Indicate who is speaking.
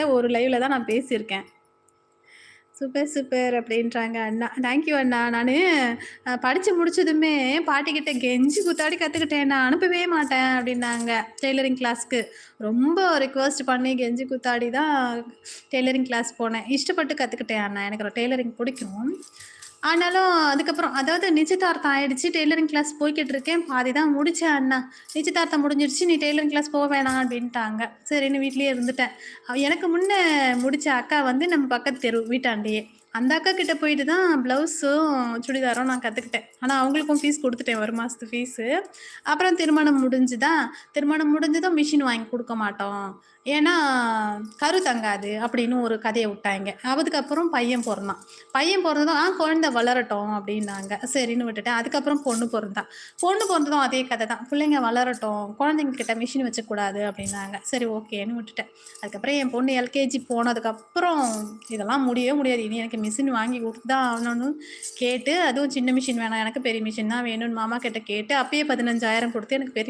Speaker 1: கிட்ட ஒரு லைவ்ல தான் நான் பேசியிருக்கேன். சூப்பர், சூப்பர் அப்படின்றாங்க அண்ணா. தேங்க்யூ அண்ணா. நானு படிச்சு முடிச்சதுமே பாட்டிக்கிட்ட கெஞ்சி கூத்தாடி கத்துக்கிட்டேன். நான் அனுப்பவே மாட்டேன் அப்படின்னாங்க டெய்லரிங் கிளாஸ்க்கு. ரொம்ப ரிக்வெஸ்ட் பண்ணி கெஞ்சி கூத்தாடி தான் டெய்லரிங் கிளாஸ் போனேன். இஷ்டப்பட்டு கத்துக்கிட்டேன் அண்ணா. எனக்கு டெய்லரிங் பிடிக்கும். ஆனாலும் அதுக்கப்புறம் அதாவது நிச்சயதார்த்தம் ஆயிடுச்சு. டெய்லரிங் கிளாஸ் போய்க்கிட்டு இருக்கேன். பாதி தான் முடிச்சேன் அண்ணா. நிச்சயதார்த்தம் முடிஞ்சிருச்சு. நீ டெய்லரிங் கிளாஸ் போ வேணாம் அப்படின்ட்டாங்க. சரின்னு வீட்லயே இருந்துட்டேன். எனக்கு முன்ன முடிச்ச அக்கா வந்து நம்ம பக்கத்து தெரு வீட்டாண்டயே. அந்த அக்கா கிட்ட போயிட்டு தான் ப்ளவுஸும், சுடிதாரும் நான் கத்துக்கிட்டேன். ஆனா அவங்களுக்கும் ஃபீஸ் குடுத்துட்டேன் 1 மாசத்து ஃபீஸு. அப்புறம் திருமணம் முடிஞ்சதும் மிஷின் வாங்கி குடுக்க மாட்டோம். ஏன்னா, கரு தங்காது அப்படின்னு ஒரு கதைய விட்டாய்ங்க. அதுக்கப்புறம் பையன் பொறந்தான். பையன் பொறந்ததும், குழந்தை வளரட்டும் அப்படின்னாங்க. சரின்னு விட்டுட்டேன். அதுக்கப்புறம் பொண்ணு பொறந்தா. பொண்ணு பொறந்ததும் அதே கதை தான். பிள்ளைங்க வளரட்டும், குழந்தைங்க கிட்ட மிஷின் வச்சுக்கக்கூடாது அப்படின்னாங்க. சரி ஓகேன்னு விட்டுட்டேன். அதுக்கப்புறம் என் பொண்ணு எல்கேஜி போனதுக்கப்புறம், இதெல்லாம் முடியவே முடியாது. இனி எனக்கு மிஷின் வாங்கி குடுத்து தான் ஆகணும்னு கேட்டு, அதுவும் சின்ன மிஷின் வேணாம், எனக்கு பெரிய மிஷின் தான் வேணும்னு மாமா கிட்ட கேட்டு, அப்பயே 15,000 குடுத்து எனக்கு பெரிய